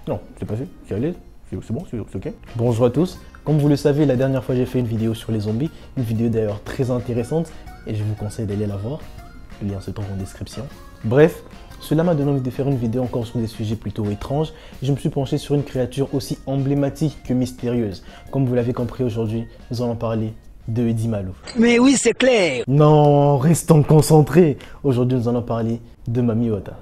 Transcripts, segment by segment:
Non, c'est pas fait, c'est à l'aise, c'est bon, c'est ok. Bonjour à tous, comme vous le savez, la dernière fois j'ai fait une vidéo sur les zombies, une vidéo d'ailleurs très intéressante et je vous conseille d'aller la voir, le lien se trouve en description. Bref, cela m'a donné envie de faire une vidéo encore sur des sujets plutôt étranges et je me suis penché sur une créature aussi emblématique que mystérieuse. Comme vous l'avez compris aujourd'hui, nous allons parler de Eddie Malouf. Mais oui, c'est clair. Non, restons concentrés. Aujourd'hui, nous allons parler de Mami Wata.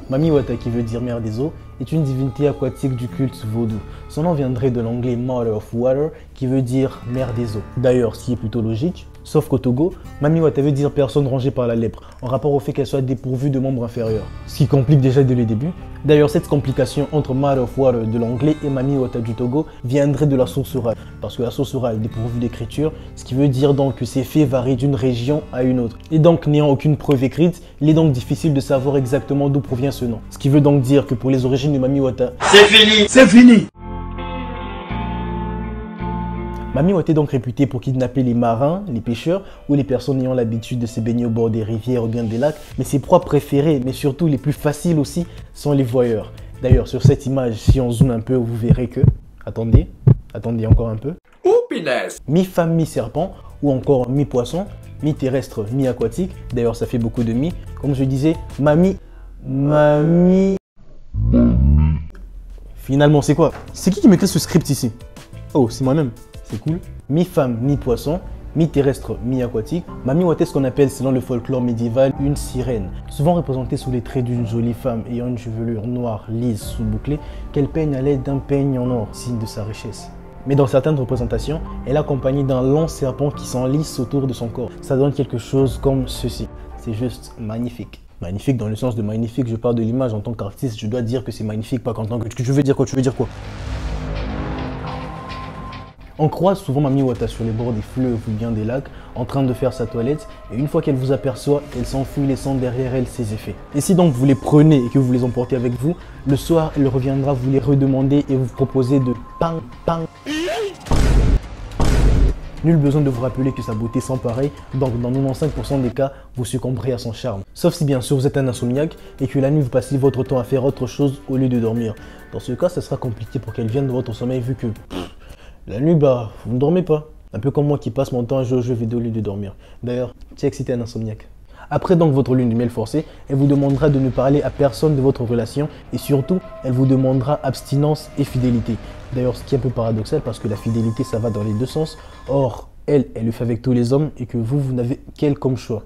Mami Wata, qui veut dire mère des eaux, est une divinité aquatique du culte vaudou. Son nom viendrait de l'anglais Mother of Water, qui veut dire mère des eaux. D'ailleurs, ce qui est plutôt logique, sauf qu'au Togo, Mami Wata veut dire personne rongée par la lèpre, en rapport au fait qu'elle soit dépourvue de membres inférieurs. Ce qui complique déjà dès le début. D'ailleurs, cette complication entre Mother of Water de l'anglais et Mami Wata du Togo viendrait de la source orale, parce que la source orale est dépourvue d'écriture, ce qui veut dire donc que ces faits varient d'une région à une autre. Et donc, n'ayant aucune preuve écrite, il est donc difficile de savoir exactement d'où provient ce nom. Ce qui veut donc dire que pour les origines de Mami Wata, C'est fini. C'est fini. Mami Wata est donc réputée pour kidnapper les marins, les pêcheurs ou les personnes ayant l'habitude de se baigner au bord des rivières ou bien des lacs. Mais ses proies préférées, mais surtout les plus faciles aussi, sont les voyeurs. D'ailleurs, sur cette image, si on zoome un peu, vous verrez que... Attendez encore un peu. Oupiness. Mi-femme, mi-serpent, ou encore mi-poisson, mi-terrestre, mi-aquatique. D'ailleurs, ça fait beaucoup de mi. Comme je disais, Mami... Finalement, c'est quoi? C'est qui m'écrit ce script ici? Oh, c'est moi-même. C'est cool. Mi-femme, mi-poisson, mi-terrestre, mi-aquatique. Mami Wata est ce qu'on appelle, selon le folklore médiéval, une sirène. Souvent représentée sous les traits d'une jolie femme ayant une chevelure noire, lisse, sous-bouclée, qu'elle peigne à l'aide d'un peigne en or, signe de sa richesse. Mais dans certaines représentations, elle est accompagnée d'un long serpent qui s'enlisse autour de son corps. Ça donne quelque chose comme ceci. C'est juste magnifique. Magnifique dans le sens de magnifique, je parle de l'image en tant qu'artiste, je dois dire que c'est magnifique, pas qu'en tant que... Tu veux dire quoi? Tu veux dire quoi? On croise souvent Mami Wata sur les bords des fleuves ou bien des lacs en train de faire sa toilette et une fois qu'elle vous aperçoit, elle s'enfuit laissant derrière elle ses effets. Et si donc vous les prenez et que vous les emportez avec vous, le soir elle reviendra vous les redemander et vous proposer de pang pang. Nul besoin de vous rappeler que sa beauté sans pareil, donc dans 95% des cas, vous succomberez à son charme. Sauf si bien sûr vous êtes un insomniaque et que la nuit vous passez votre temps à faire autre chose au lieu de dormir. Dans ce cas, ça sera compliqué pour qu'elle vienne de votre sommeil vu que... la nuit, bah, vous ne dormez pas. Un peu comme moi qui passe mon temps à jouer aux jeux vidéo au lieu de dormir. D'ailleurs, check si t'es un insomniaque. Après donc votre lune de miel forcée, elle vous demandera de ne parler à personne de votre relation et surtout, elle vous demandera abstinence et fidélité. D'ailleurs, ce qui est un peu paradoxal parce que la fidélité, ça va dans les deux sens. Or, elle le fait avec tous les hommes et que vous n'avez qu'elle comme choix.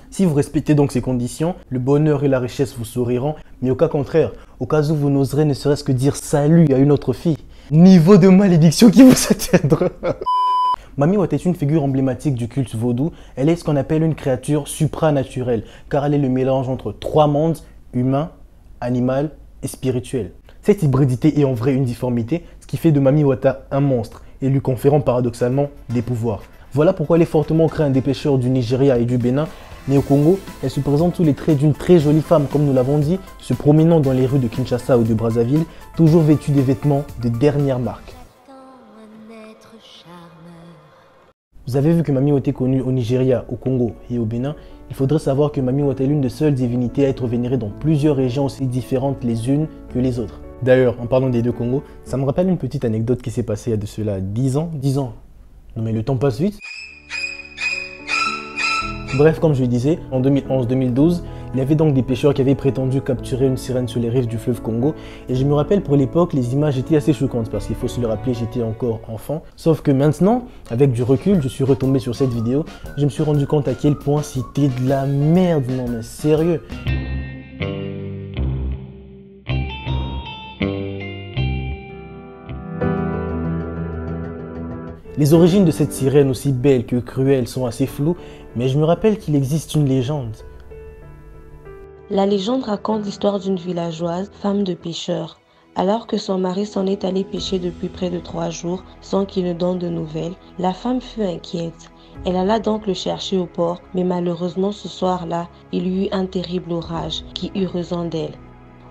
Si vous respectez donc ces conditions, le bonheur et la richesse vous souriront, mais au cas contraire, au cas où vous n'oserez ne serait-ce que dire salut à une autre fille, niveau de malédiction qui vous atteindra. Mami Wata est une figure emblématique du culte vaudou, elle est ce qu'on appelle une créature supranaturelle, car elle est le mélange entre trois mondes, humain, animal et spirituel. Cette hybridité est en vrai une difformité, ce qui fait de Mami Wata un monstre, et lui conférant paradoxalement des pouvoirs. Voilà pourquoi elle est fortement crainte des pêcheurs du Nigeria et du Bénin, mais au Congo, elle se présente sous les traits d'une très jolie femme, comme nous l'avons dit, se promenant dans les rues de Kinshasa ou de Brazzaville, toujours vêtue des vêtements de dernière marque. Vous avez vu que Mami Wata est connue au Nigeria, au Congo et au Bénin. Il faudrait savoir que Mami Wata est l'une des seules divinités à être vénérée dans plusieurs régions aussi différentes les unes que les autres. D'ailleurs, en parlant des deux Congos, ça me rappelle une petite anecdote qui s'est passée il y a de cela 10 ans. 10 ans. Non mais le temps passe vite. Bref, comme je le disais, en 2011-2012, il y avait donc des pêcheurs qui avaient prétendu capturer une sirène sur les rives du fleuve Congo. Et je me rappelle pour l'époque, les images étaient assez choquantes parce qu'il faut se le rappeler, j'étais encore enfant. Sauf que maintenant, avec du recul, je suis retombé sur cette vidéo. Je me suis rendu compte à quel point c'était de la merde, non mais sérieux. Les origines de cette sirène aussi belle que cruelle sont assez floues, mais je me rappelle qu'il existe une légende. La légende raconte l'histoire d'une villageoise, femme de pêcheur. Alors que son mari s'en est allé pêcher depuis près de 3 jours sans qu'il ne donne de nouvelles, la femme fut inquiète. Elle alla donc le chercher au port, mais malheureusement ce soir-là, il y eut un terrible orage qui eut raison d'elle.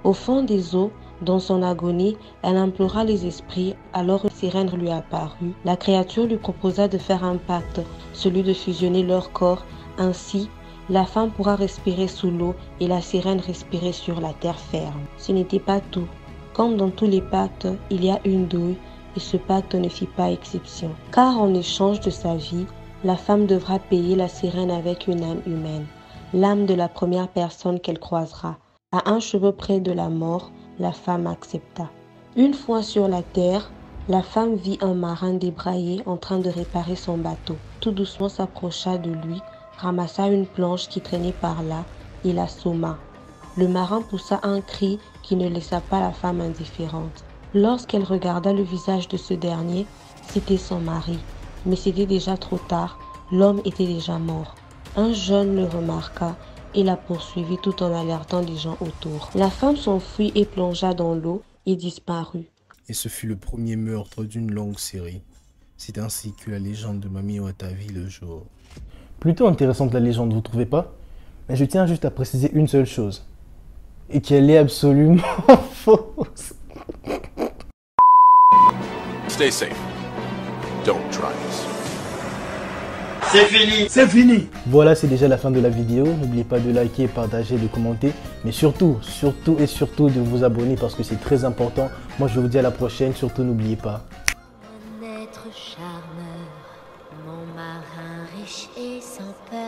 Au fond des eaux, dans son agonie, elle implora les esprits, alors une sirène lui apparut. La créature lui proposa de faire un pacte, celui de fusionner leur corps Ainsi, la femme pourra respirer sous l'eau et la sirène respirer sur la terre ferme. Ce n'était pas tout. Comme dans tous les pactes, il y a une douille et ce pacte ne fit pas exception. Car en échange de sa vie, la femme devra payer la sirène avec une âme humaine, l'âme de la première personne qu'elle croisera. À un cheveu près de la mort, la femme accepta. Une fois sur la terre, la femme vit un marin débraillé en train de réparer son bateau. Tout doucement s'approcha de lui, ramassa une planche qui traînait par là et l'assomma. Le marin poussa un cri qui ne laissa pas la femme indifférente. Lorsqu'elle regarda le visage de ce dernier, c'était son mari. Mais c'était déjà trop tard, l'homme était déjà mort. Un jeune le remarqua et la poursuivit tout en alertant les gens autour. La femme s'enfuit et plongea dans l'eau et disparut. Et ce fut le premier meurtre d'une longue série. C'est ainsi que la légende de Mami Wata vit le jour. Plutôt intéressante la légende, vous trouvez pas? Mais je tiens juste à préciser une seule chose. Et qu'elle est absolument fausse. Stay safe. Don't try this. C'est fini. Voilà, c'est déjà la fin de la vidéo. N'oubliez pas de liker, partager, de commenter. Mais surtout de vous abonner parce que c'est très important. Moi, je vous dis à la prochaine. Surtout, n'oubliez pas. Un être charmeur, mon marin riche et sans peur.